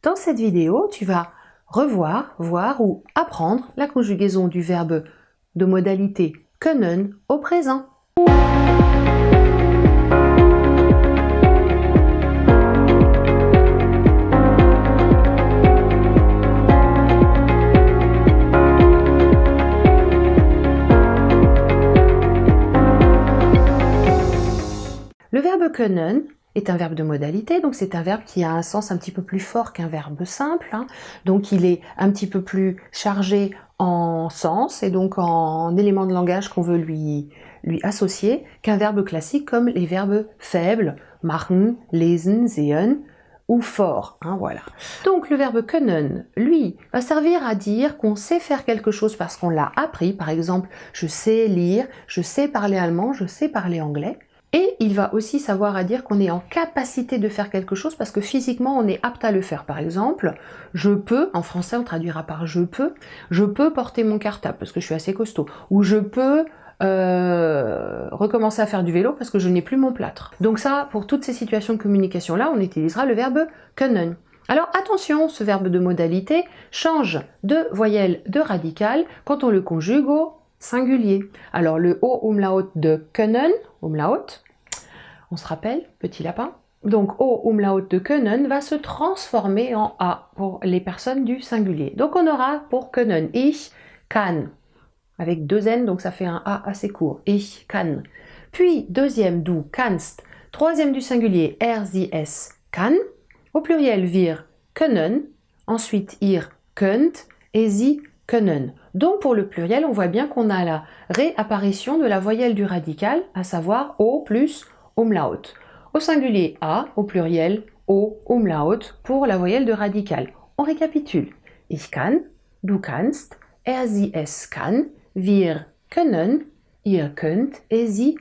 Dans cette vidéo, tu vas revoir, voir ou apprendre la conjugaison du verbe de modalité können au présent. Le verbe können est un verbe de modalité, donc c'est un verbe qui a un sens un petit peu plus fort qu'un verbe simple, hein. Donc il est un petit peu plus chargé en sens et donc en éléments de langage qu'on veut lui associer qu'un verbe classique comme les verbes faibles, machen, lesen, sehen ou fort, hein, voilà. Donc le verbe können, lui, va servir à dire qu'on sait faire quelque chose parce qu'on l'a appris, par exemple, je sais lire, je sais parler allemand, je sais parler anglais. Et il va aussi savoir à dire qu'on est en capacité de faire quelque chose parce que physiquement on est apte à le faire. Par exemple, je peux, en français on traduira par je peux porter mon cartable parce que je suis assez costaud. Ou je peux recommencer à faire du vélo parce que je n'ai plus mon plâtre. Donc ça, pour toutes ces situations de communication là, on utilisera le verbe können. Alors attention, ce verbe de modalité change de voyelle de radicale quand on le conjugue au singulier. Alors le O umlaut de können, umlaut, on se rappelle, petit lapin. Donc O umlaut de können va se transformer en A pour les personnes du singulier. Donc on aura pour können, ich kann, avec deux N, donc ça fait un A assez court, ich kann. Puis deuxième, du kannst. Troisième du singulier, er, sie, es kann. Au pluriel, wir können. Ensuite, ihr könnt et sie können. Donc pour le pluriel, on voit bien qu'on a la réapparition de la voyelle du radical, à savoir O plus umlaut. Au singulier A, au pluriel O umlaut pour la voyelle de radical. On récapitule. Ich kann, du kannst, er, sie, es kann, wir können, ihr könnt et sie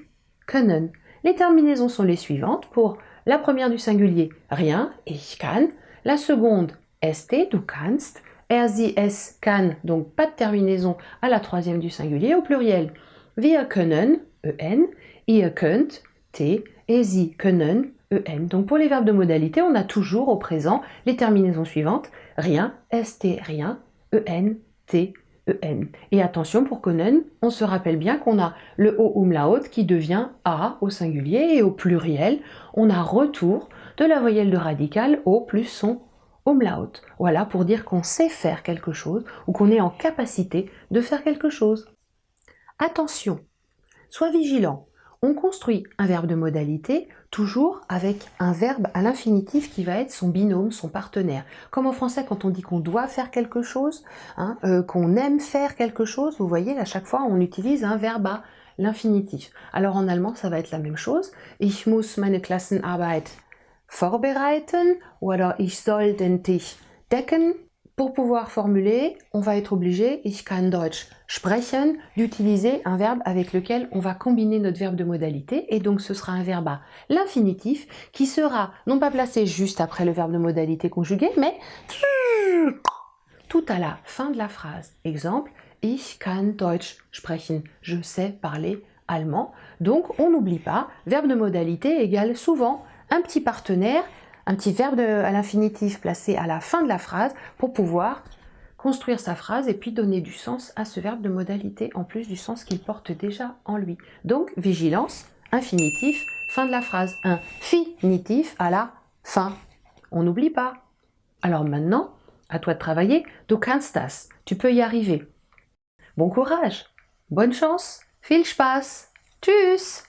können. Les terminaisons sont les suivantes. Pour la première du singulier, rien, ich kann. La seconde, st, du kannst. Er, sie, es kann, donc pas de terminaison à la troisième du singulier. Au pluriel, wir können, en, ihr könnt, t, et sie können, en. Donc pour les verbes de modalité, on a toujours au présent les terminaisons suivantes, rien, st, rien, en, t, en. Et attention, pour können, on se rappelle bien qu'on a le O umlaut qui devient A au singulier et au pluriel, on a retour de la voyelle de radicale O plus son umlaut. Voilà pour dire qu'on sait faire quelque chose ou qu'on est en capacité de faire quelque chose. Attention, sois vigilant. On construit un verbe de modalité toujours avec un verbe à l'infinitif qui va être son binôme, son partenaire. Comme en français, quand on dit qu'on doit faire quelque chose, hein, qu'on aime faire quelque chose, vous voyez, à chaque fois, on utilise un verbe à l'infinitif. Alors en allemand, ça va être la même chose. Ich muss meine Klassenarbeit vorbereiten ou alors ich soll den Tisch decken. Pour pouvoir formuler, on va être obligé, ich kann Deutsch sprechen, d'utiliser un verbe avec lequel on va combiner notre verbe de modalité et donc ce sera un verbe à l'infinitif qui sera non pas placé juste après le verbe de modalité conjugué, mais tout à la fin de la phrase. Exemple, ich kann Deutsch sprechen, je sais parler allemand. Donc on n'oublie pas, verbe de modalité égale souvent un petit partenaire, un petit verbe à l'infinitif placé à la fin de la phrase pour pouvoir construire sa phrase et puis donner du sens à ce verbe de modalité en plus du sens qu'il porte déjà en lui. Donc, vigilance, infinitif, fin de la phrase. Infinitif à la fin. On n'oublie pas. Alors maintenant, à toi de travailler. Du kannst das. Tu peux y arriver. Bon courage, bonne chance, viel Spaß. Tschüss.